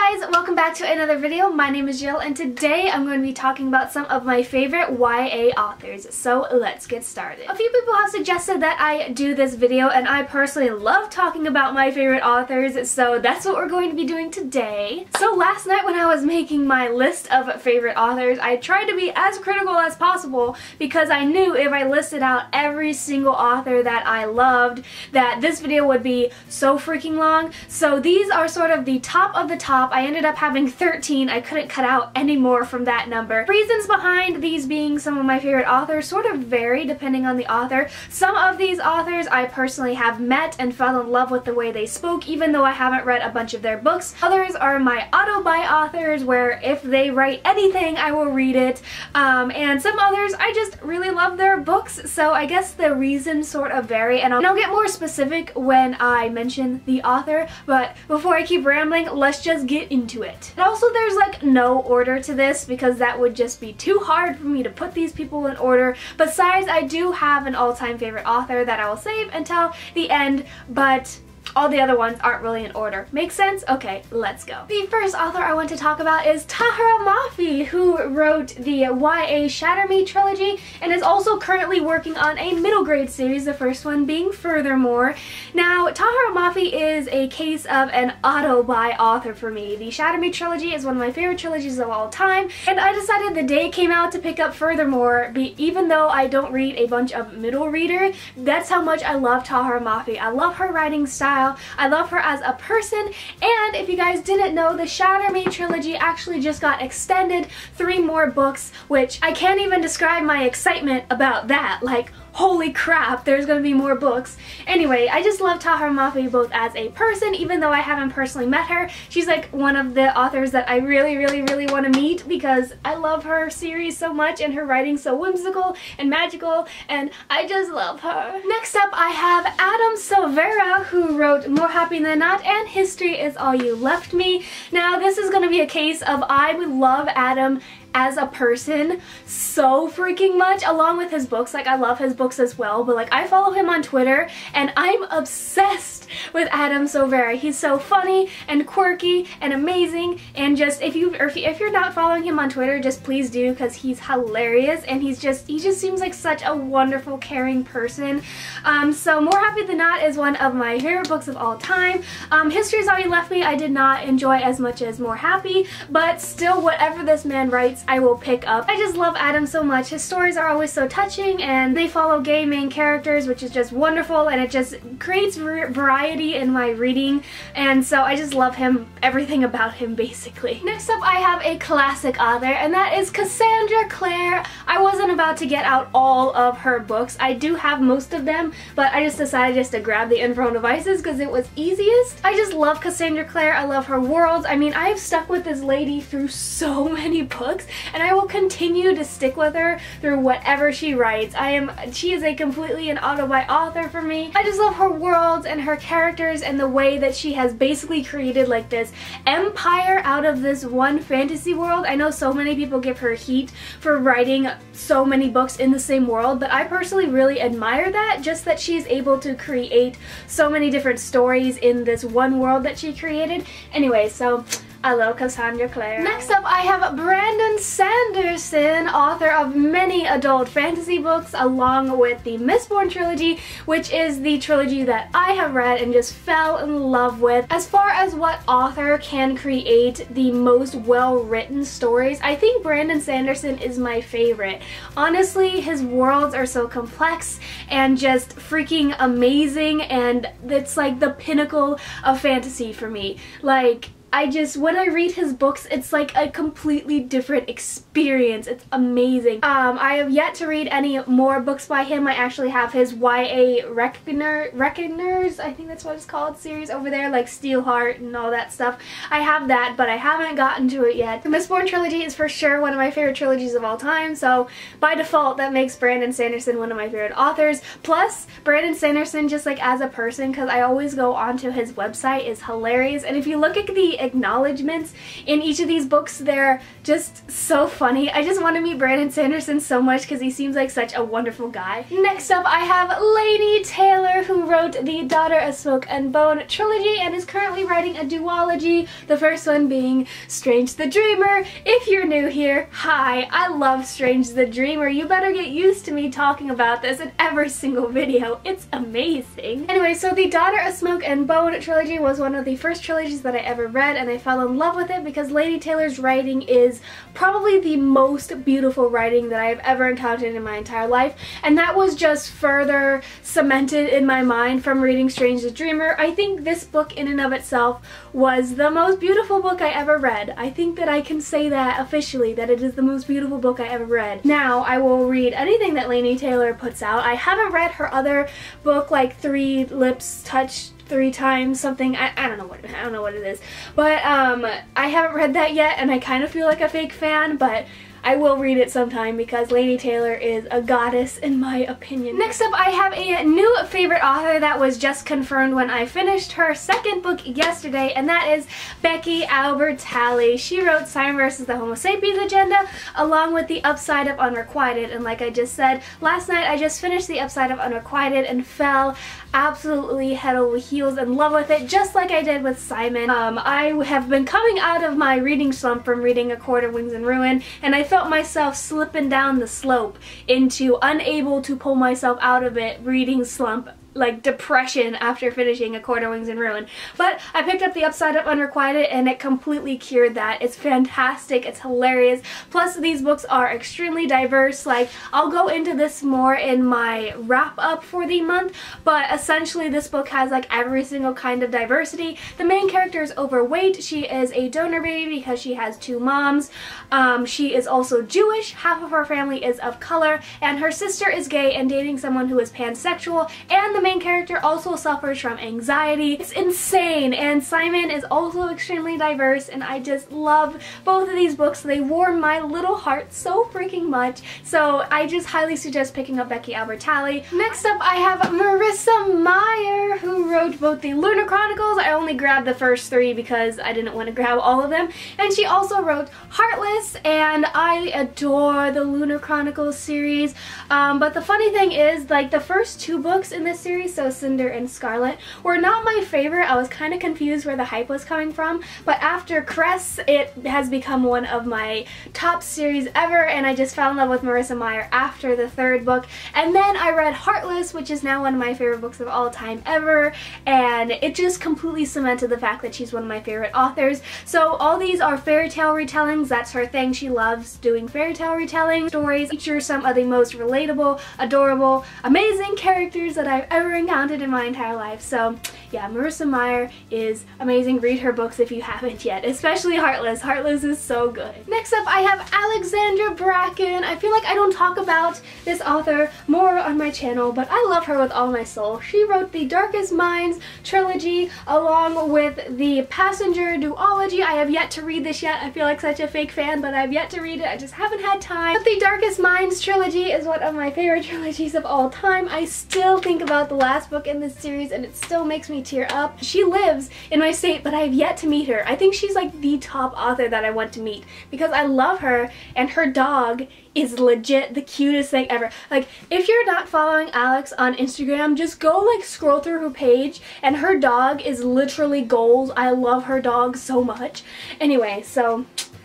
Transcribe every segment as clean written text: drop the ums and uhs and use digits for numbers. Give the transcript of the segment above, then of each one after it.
Hey guys, welcome back to another video. My name is Jill and today I'm going to be talking about some of my favorite YA authors. So let's get started. A few people have suggested that I do this video and I personally love talking about my favorite authors, so that's what we're going to be doing today. So last night when I was making my list of favorite authors, I tried to be as critical as possible because I knew if I listed out every single author that I loved that this video would be so freaking long. So these are sort of the top of the top. I ended up having 13. I couldn't cut out any more from that number. Reasons behind these being some of my favorite authors sort of vary depending on the author. Some of these authors I personally have met and fell in love with the way they spoke, even though I haven't read a bunch of their books. Others are my auto-buy authors where if they write anything I will read it. And some others I just really love their books, so I guess the reasons sort of vary, and I'll get more specific when I mention the author, but before I keep rambling, let's just get into it. And also there's like no order to this because that would just be too hard for me to put these people in order. Besides, I do have an all-time favorite author that I will save until the end, but all the other ones aren't really in order. Make sense? Okay, let's go. The first author I want to talk about is Tahereh Mafi, who wrote the YA Shatter Me trilogy and is also currently working on a middle grade series, the first one being Furthermore. Now, Tahereh Mafi is a case of an auto-buy author for me. The Shatter Me trilogy is one of my favorite trilogies of all time, and I decided the day it came out to pick up Furthermore, even though I don't read a bunch of middle reader. That's how much I love Tahereh Mafi. I love her writing style. I love her as a person, and if you guys didn't know, the Shatter Me trilogy actually just got extended 3 more books, which I can't even describe my excitement about that. Like, holy crap, there's gonna be more books. Anyway, I just love Tahereh Mafi both as a person, even though I haven't personally met her. She's like one of the authors that I really want to meet because I love her series so much and her writing so whimsical and magical, and I just love her. Next up, I have Adam Silveira, who wrote More Happy Than Not and History Is All You Left Me. Now, this is gonna be a case of I would love Adam as a person so freaking much, along with his books. Like, I love his books as well, but like, I follow him on Twitter and I'm obsessed with Adam Silveira. He's so funny and quirky and amazing, and just if you're not following him on Twitter, just please do, because he's hilarious and he just seems like such a wonderful, caring person. So More Happy Than Not is one of my favorite books of all time. History Is All You Left Me I did not enjoy as much as More Happy, but still, whatever this man writes I will pick up. I just love Adam so much. His stories are always so touching and they follow gay main characters, which is just wonderful, and it just creates variety in my reading, and so I just love him, everything about him basically. Next up, I have a classic author, and that is Cassandra Clare. I wasn't about to get out all of her books. I do have most of them, but I just decided just to grab the infernal devices because it was easiest. I just love Cassandra Clare. I love her worlds. I mean, I have stuck with this lady through so many books, and I will continue to stick with her through whatever she writes. She is a completely an auto-buy author for me. I just love her worlds and her characters and the way that she has basically created like this empire out of this one fantasy world. I know so many people give her heat for writing so many books in the same world, but I personally really admire that, just that she's able to create so many different stories in this one world that she created. Anyway, so I love Cassandra Clare. Next up, I have Brandon Sanderson, author of many adult fantasy books, along with the Mistborn trilogy, which is the trilogy that I have read and just fell in love with. As far as what author can create the most well-written stories, I think Brandon Sanderson is my favorite. Honestly, his worlds are so complex and just freaking amazing, and it's like the pinnacle of fantasy for me. Like, when I read his books, it's like a completely different experience. It's amazing. I have yet to read any more books by him. I actually have his YA Reckoners, I think that's what it's called, series over there, like Steelheart and all that stuff. I have that, but I haven't gotten to it yet. The Mistborn trilogy is for sure one of my favorite trilogies of all time, so by default that makes Brandon Sanderson one of my favorite authors. Plus, Brandon Sanderson, just like as a person, because I always go onto his website, is hilarious, and if you look at the many acknowledgements in each of these books. They're just so funny. I just want to meet Brandon Sanderson so much because he seems like such a wonderful guy. Next up, I have Laini Taylor, who wrote the Daughter of Smoke and Bone trilogy and is currently writing a duology, the first one being Strange the Dreamer. If you're new here, hi, I love Strange the Dreamer. You better get used to me talking about this in every single video. It's amazing. Anyway, so the Daughter of Smoke and Bone trilogy was one of the first trilogies that I ever read, and I fell in love with it because Laini Taylor's writing is probably the most beautiful writing that I have ever encountered in my entire life, and that was just further cemented in my mind from reading Strange the Dreamer. I think this book in and of itself was the most beautiful book I ever read. I think that I can say that officially, that it is the most beautiful book I ever read. Now, I will read anything that Laini Taylor puts out. I haven't read her other book, like Three Lips Touched 3 times something. I don't know what it is, but I haven't read that yet, and I kind of feel like a fake fan, but I will read it sometime because Laini Taylor is a goddess in my opinion. Next up, I have a new favorite author that was just confirmed when I finished her second book yesterday, and that is Becky Albertalli. She wrote Simon vs. the Homo Sapiens Agenda along with The Upside of Unrequited, and like I just said, last night I just finished The Upside of Unrequited and fell absolutely head over heels in love with it, just like I did with Simon. I have been coming out of my reading slump from reading A Court of Wings and Ruin, and I felt myself slipping down the slope into unable to pull myself out of it reading slump, like depression, after finishing A Court of Wings and Ruin. But I picked up The Upside of Unrequited and it completely cured that. It's fantastic, it's hilarious, plus these books are extremely diverse. Like, I'll go into this more in my wrap up for the month, but essentially this book has like every single kind of diversity. The main character is overweight. She is a donor baby because she has 2 moms. She is also Jewish, half of her family is of color, and her sister is gay and dating someone who is pansexual, and the main character also suffers from anxiety. It's insane, and Simon is also extremely diverse, and I just love both of these books. They warm my little heart so freaking much, so I just highly suggest picking up Becky Albertalli. Next up, I have Marissa Meyer, who wrote both the Lunar Chronicles. I only grabbed the first 3 because I didn't want to grab all of them, and she also wrote Heartless, and I adore the Lunar Chronicles series, but the funny thing is, like, the first 2 books in this series, so Cinder and Scarlet, were not my favorite. I was kind of confused where the hype was coming from, but after Cress, it has become one of my top series ever, and I just fell in love with Marissa Meyer after the 3rd book. And then I read Heartless, which is now one of my favorite books of all time ever, and it just completely cemented the fact that she's one of my favorite authors. So all these are fairy tale retellings. That's her thing. She loves doing fairy tale retelling stories, feature some of the most relatable, adorable, amazing characters that I've ever encountered in my entire life. So yeah, Marissa Meyer is amazing. Read her books if you haven't yet, especially Heartless. Heartless is so good. Next up, I have Alexandra Bracken. I feel like I don't talk about this author more on my channel, but I love her with all my soul. She wrote the Darkest Minds trilogy along with the Passenger duology. I have yet to read this yet. I feel like such a fake fan, but I've yet to read it. I just haven't had time. But the Darkest Minds trilogy is one of my favorite trilogies of all time. I still think about the last book in this series and it still makes me tear up. She lives in my state, but I have yet to meet her. I think she's like the top author that I want to meet because I love her, and her dog is legit the cutest thing ever. Like, if you're not following Alex on Instagram, just go like scroll through her page, and her dog is literally gold. I love her dog so much. Anyway, so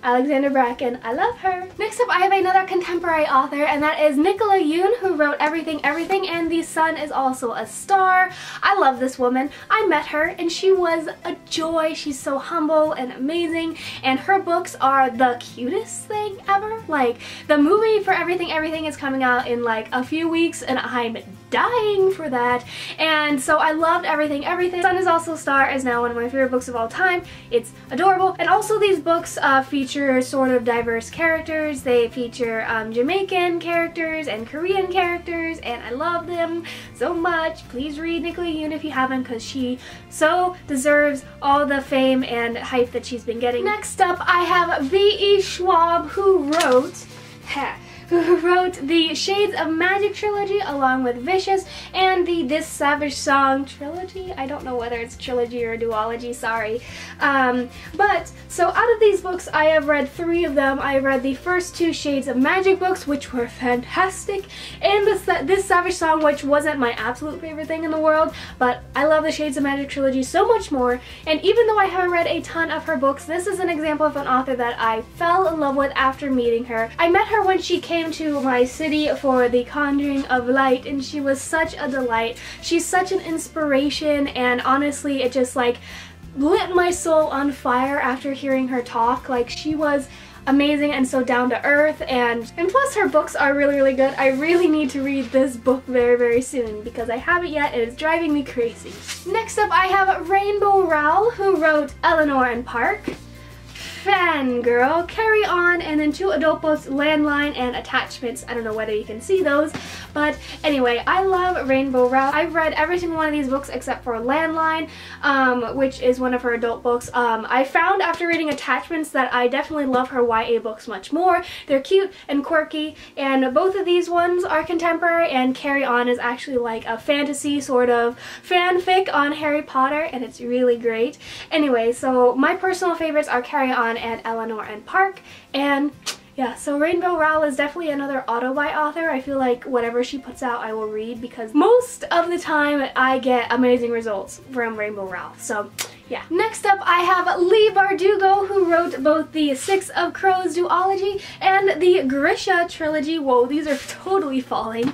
Alexandra Bracken, I love her. Next up, I have another contemporary author, and that is Nicola Yoon, who wrote Everything Everything and The Sun Is Also a Star. I love this woman. I met her and she was a joy. She's so humble and amazing, and her books are the cutest thing ever. Like, the movie for Everything Everything is coming out in like a few weeks and I'm dying for that, and so I loved Everything Everything. Sun Is Also a Star is now one of my favorite books of all time. It's adorable, and also these books feature sort of diverse characters. They feature Jamaican characters and Korean characters, and I love them so much. Please read Nicola Yoon if you haven't, because she so deserves all the fame and hype that she's been getting. Next up, I have V.E. Schwab, who wrote who wrote the Shades of Magic trilogy along with Vicious and the This Savage Song trilogy. I don't know whether it's trilogy or duology, sorry. But so out of these books, I have read 3 of them. I read the first 2 Shades of Magic books, which were fantastic, and This Savage Song, which wasn't my absolute favorite thing in the world, but I love the Shades of Magic trilogy so much more. And even though I haven't read a ton of her books, this is an example of an author that I fell in love with after meeting her. I met her when she came to my city for the Conjuring of Light, and she was such a delight. She's such an inspiration, and honestly, it just like lit my soul on fire after hearing her talk. Like, she was amazing and so down to earth, and plus her books are really good. I really need to read this book very soon because I haven't yet and it's driving me crazy. Next up, I have Rainbow Rowell, who wrote Eleanor and Park, Fangirl, Carry On, and then 2 adult books, Landline and Attachments. I don't know whether you can see those, but anyway, I love Rainbow Rowell. I've read every single one of these books except for Landline, which is one of her adult books. I found after reading Attachments that I definitely love her YA books much more. They're cute and quirky, and both of these ones are contemporary, and Carry On is actually like a fantasy sort of fanfic on Harry Potter, and it's really great. Anyway, so my personal favorites are Carry On and Eleanor and Park, and yeah, so Rainbow Rowell is definitely another auto-buy author. I feel like whatever she puts out I will read because most of the time I get amazing results from Rainbow Rowell. So yeah. Next up, I have Leigh Bardugo, who wrote both the Six of Crows duology and the Grisha trilogy. Whoa, these are totally falling.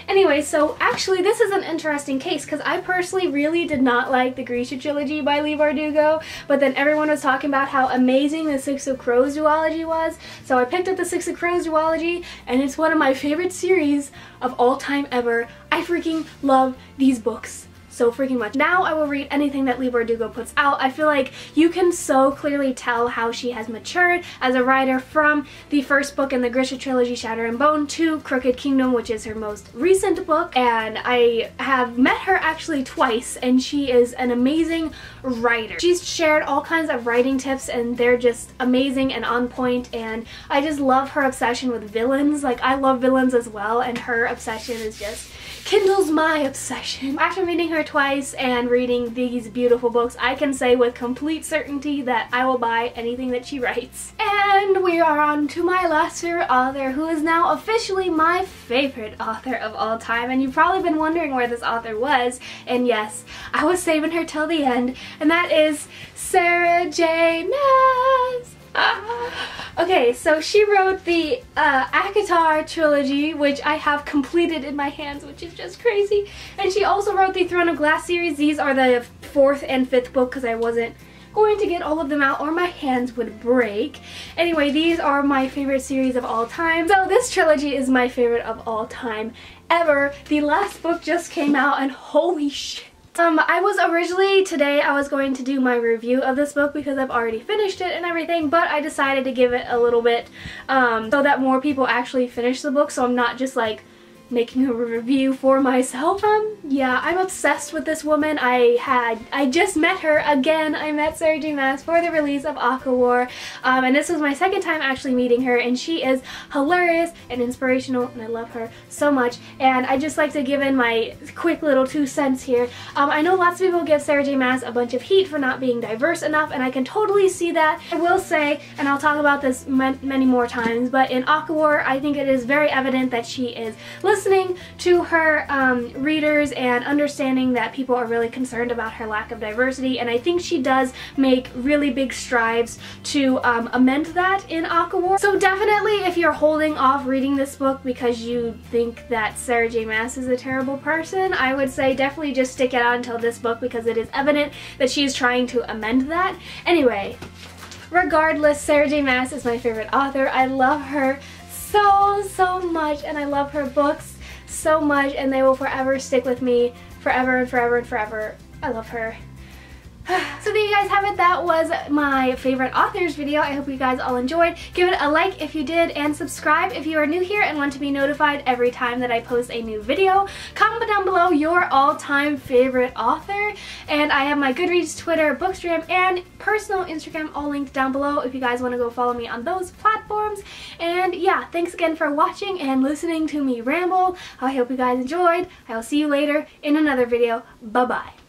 Anyway, so actually this is an interesting case because I personally really did not like the Grisha trilogy by Leigh Bardugo, but then everyone was talking about how amazing the Six of Crows duology was, so I picked up the Six of Crows duology, and it's one of my favorite series of all time ever. I freaking love these books so freaking much. Now I will read anything that Leigh Bardugo puts out. I feel like you can so clearly tell how she has matured as a writer from the first book in the Grisha trilogy, Shatter and Bone, to Crooked Kingdom, which is her most recent book, and I have met her actually twice, and she is an amazing writer. She's shared all kinds of writing tips, and they're just amazing and on point, and I just love her obsession with villains. Like, I love villains as well, and her obsession is just kindles my obsession. After meeting her twice and reading these beautiful books, I can say with complete certainty that I will buy anything that she writes. And we are on to my last favorite author, who is now officially my favorite author of all time. And you've probably been wondering where this author was, and yes, I was saving her till the end, and that is Sarah J. Maas. Okay, so she wrote the AHHH trilogy, which I have completed in my hands, which is just crazy. And she also wrote the Throne of Glass series. These are the 4th and 5th book because I wasn't going to get all of them out or my hands would break. Anyway, these are my favorite series of all time. So this trilogy is my favorite of all time ever. The last book just came out and holy shit. I was originally, today I was going to do my review of this book because I've already finished it and everything, but I decided to give it a little bit so that more people actually finish the book, so I'm not just like making a review for myself. Yeah, I'm obsessed with this woman. I just met her again. I met Sarah J. Maas for the release of AHHH, and this was my second time actually meeting her, and she is hilarious and inspirational, and I love her so much. And I just like to give in my quick little 2 cents here. I know lots of people give Sarah J. Maas a bunch of heat for not being diverse enough, and I can totally see that. I will say, and I'll talk about this many more times, but in AHHH, I think it is very evident that she is listening to her readers and understanding that people are really concerned about her lack of diversity, and I think she does make really big strides to amend that in AHHH. So definitely, if you're holding off reading this book because you think that Sarah J. Maas is a terrible person, I would say definitely just stick it out until this book because it is evident that she is trying to amend that. Anyway, regardless, Sarah J. Maas is my favorite author. I love her so much, and I love her books so much, and they will forever stick with me forever and forever and forever. I love her. So there you guys have it. That was my favorite authors video. I hope you guys all enjoyed. Give it a like if you did, and subscribe if you are new here and want to be notified every time that I post a new video. Comment down below your all-time favorite author, and I have my Goodreads, Twitter, Bookstagram, and personal Instagram all linked down below if you guys want to go follow me on those platforms. And yeah, thanks again for watching and listening to me ramble. I hope you guys enjoyed. I will see you later in another video. Bye-bye.